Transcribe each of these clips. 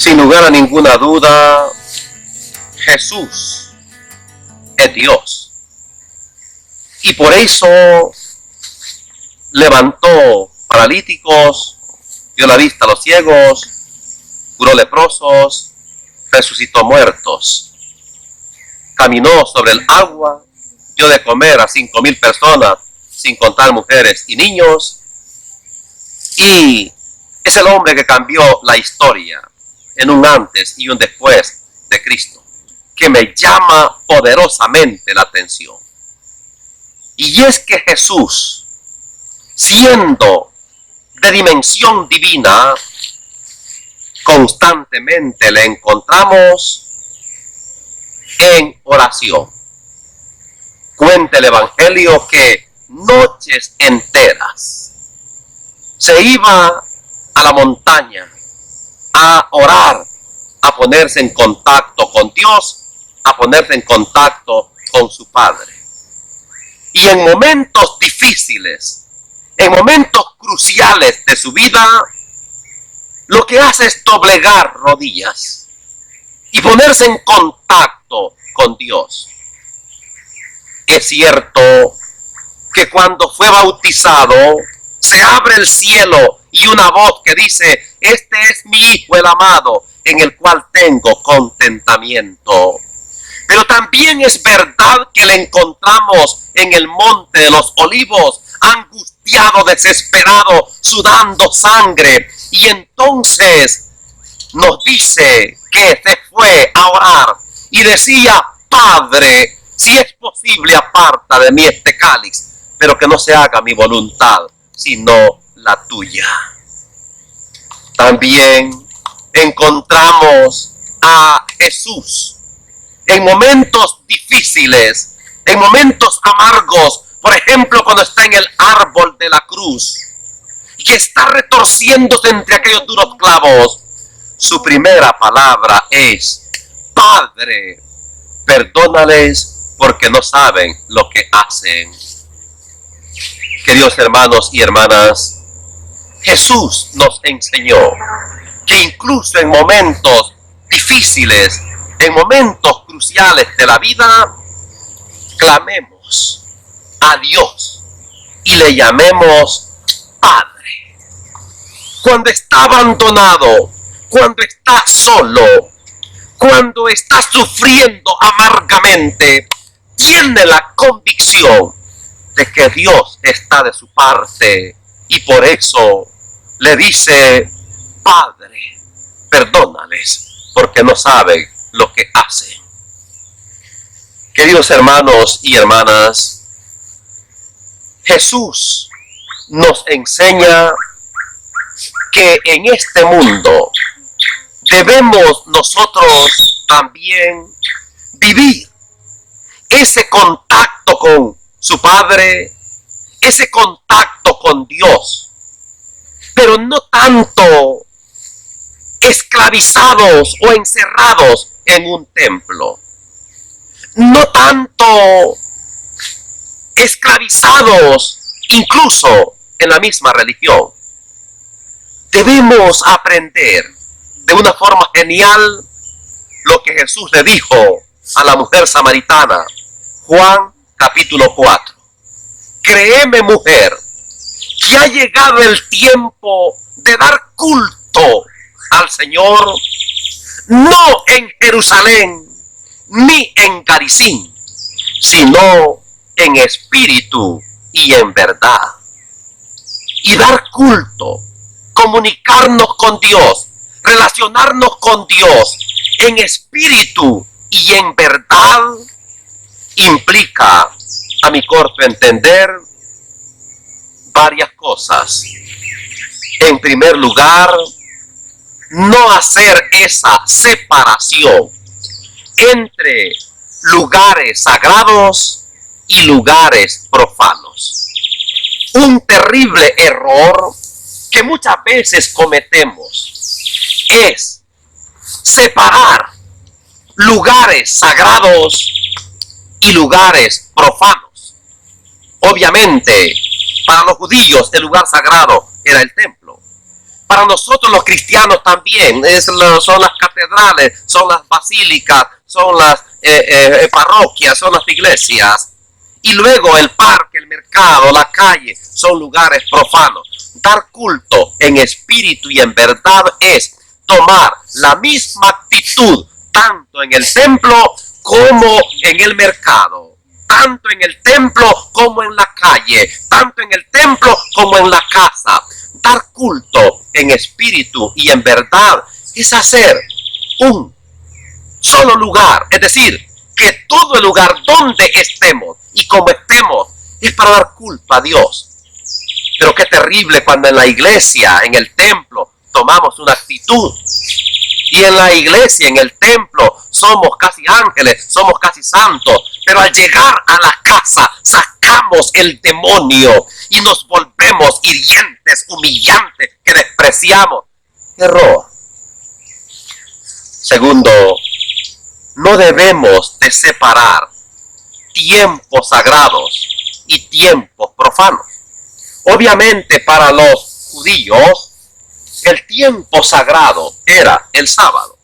Sin lugar a ninguna duda, Jesús es Dios. Y por eso levantó paralíticos, dio la vista a los ciegos, curó leprosos, resucitó muertos, caminó sobre el agua, dio de comer a 5,000 personas, sin contar mujeres y niños, y es el hombre que cambió la historia en un antes y un después de Cristo, que me llama poderosamente la atención. Y es que Jesús, siendo de dimensión divina, constantemente le encontramos en oración. Cuenta el Evangelio que noches enteras se iba a la montaña a orar, a ponerse en contacto con Dios, a ponerse en contacto con su Padre. Y en momentos difíciles, en momentos cruciales de su vida, lo que hace es doblegar rodillas y ponerse en contacto con Dios. Es cierto que cuando fue bautizado, se abre el cielo y una voz que dice: este es mi Hijo el amado, en el cual tengo contentamiento. Pero también es verdad que le encontramos en el Monte de los Olivos, angustiado, desesperado, sudando sangre. Y entonces nos dice que se fue a orar y decía: Padre, si es posible, aparta de mí este cáliz, pero que no se haga mi voluntad, sino la tuya. También encontramos a Jesús en momentos difíciles, en momentos amargos. Por ejemplo, cuando está en el árbol de la cruz y que está retorciéndose entre aquellos duros clavos, su primera palabra es: Padre, perdónales porque no saben lo que hacen. Queridos hermanos y hermanas, Jesús nos enseñó que incluso en momentos difíciles, en momentos cruciales de la vida, clamemos a Dios y le llamemos Padre. Cuando está abandonado, cuando está solo, cuando está sufriendo amargamente, tiene la convicción de que Dios está de su parte y por eso le dice: Padre, perdónales porque no saben lo que hacen. Queridos hermanos y hermanas, Jesús nos enseña que en este mundo debemos nosotros también vivir ese contacto con su Padre, ese contacto con Dios, pero no tanto esclavizados o encerrados en un templo, no tanto esclavizados incluso en la misma religión. Debemos aprender de una forma genial lo que Jesús le dijo a la mujer samaritana, Juan capítulo 4. Créeme, mujer, que ha llegado el tiempo de dar culto al Señor, no en Jerusalén ni en Garizim, sino en espíritu y en verdad. Y dar culto, comunicarnos con Dios, relacionarnos con Dios en espíritu y en verdad, implica, a mi corto entender, varias cosas. En primer lugar, no hacer esa separación entre lugares sagrados y lugares profanos. Un terrible error que muchas veces cometemos es separar lugares sagrados y lugares profanos. Obviamente, para los judíos el lugar sagrado era el templo. Para nosotros los cristianos también son las catedrales, son las basílicas, son las parroquias, son las iglesias. Y luego el parque, el mercado, la calle son lugares profanos. Dar culto en espíritu y en verdad es tomar la misma actitud tanto en el templo como en el mercado, tanto en el templo como en la calle, tanto en el templo como en la casa. Dar culto en espíritu y en verdad es hacer un solo lugar, es decir, que todo el lugar donde estemos y como estemos es para dar culto a Dios. Pero qué terrible cuando en la iglesia, en el templo, tomamos una actitud. Y en la iglesia, en el templo, somos casi ángeles, somos casi santos. Pero al llegar a la casa, sacamos el demonio y nos volvemos hirientes, humillantes, que despreciamos. Error. Segundo, no debemos de separar tiempos sagrados y tiempos profanos. Obviamente para los judíos, el tiempo sagrado era el sábado.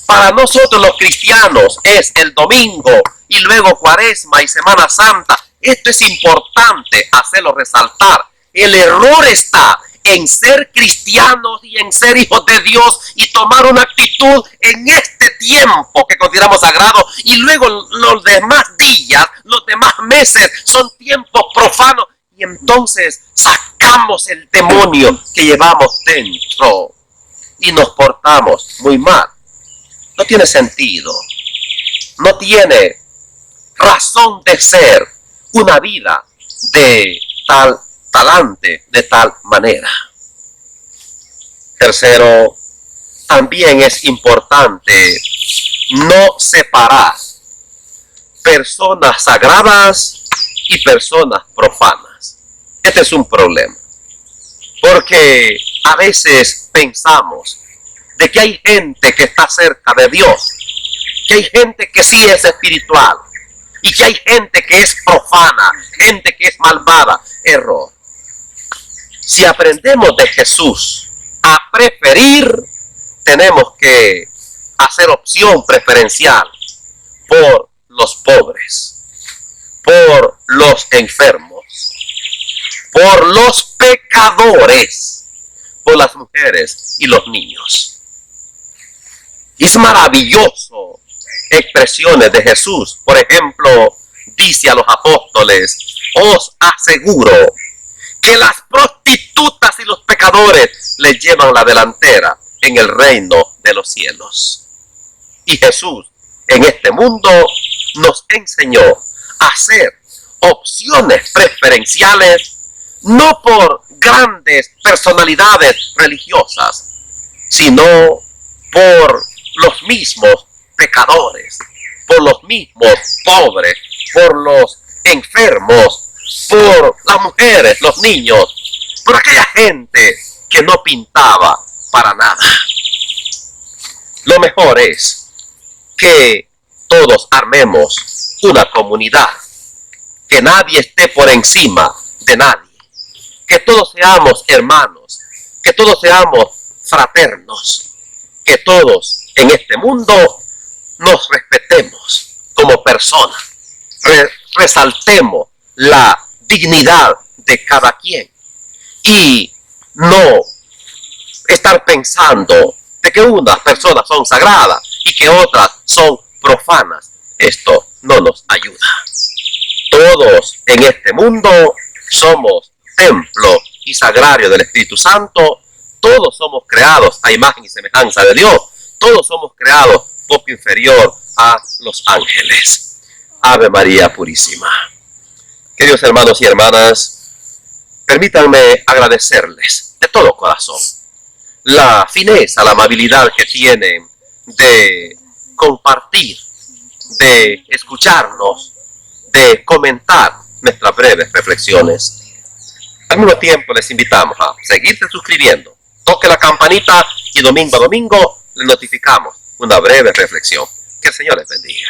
Para nosotros los cristianos es el domingo y luego Cuaresma y Semana Santa. Esto es importante hacerlo resaltar. El error está en ser cristianos y en ser hijos de Dios y tomar una actitud en este tiempo que consideramos sagrado y luego los demás días, los demás meses son tiempos profanos. Y entonces sacamos el demonio que llevamos dentro y nos portamos muy mal. No tiene sentido. No tiene razón de ser una vida de tal talante, de tal manera. Tercero, también es importante no separar personas sagradas y personas profanas. Este es un problema, porque a veces pensamos de que hay gente que está cerca de Dios, que hay gente que sí es espiritual, y que hay gente que es profana, gente que es malvada. Error. Si aprendemos de Jesús a preferir, tenemos que hacer opción preferencial por los pobres, por los enfermos, por los pecadores, por las mujeres y los niños. Es maravilloso expresiones de Jesús. Por ejemplo, dice a los apóstoles: os aseguro que las prostitutas y los pecadores les llevan la delantera en el reino de los cielos. Y Jesús en este mundo nos enseñó a hacer opciones preferenciales no por grandes personalidades religiosas, sino por los mismos pecadores, por los mismos pobres, por los enfermos, por las mujeres, los niños, por aquella gente que no pintaba para nada. Lo mejor es que todos armemos una comunidad, que nadie esté por encima de nadie, que todos seamos hermanos, que todos seamos fraternos, que todos en este mundo nos respetemos como personas, resaltemos la dignidad de cada quien y no estar pensando de que unas personas son sagradas y que otras son profanas. Esto no nos ayuda. Todos en este mundo somos templo y sagrario del Espíritu Santo. Todos somos creados a imagen y semejanza de Dios. Todos somos creados poco inferior a los ángeles. Ave María Purísima. Queridos hermanos y hermanas, permítanme agradecerles de todo corazón la fineza, la amabilidad que tienen de compartir, de escucharnos, de comentar nuestras breves reflexiones. Al mismo tiempo les invitamos a seguirse suscribiendo, toque la campanita y domingo a domingo les notificamos una breve reflexión. Que el Señor les bendiga.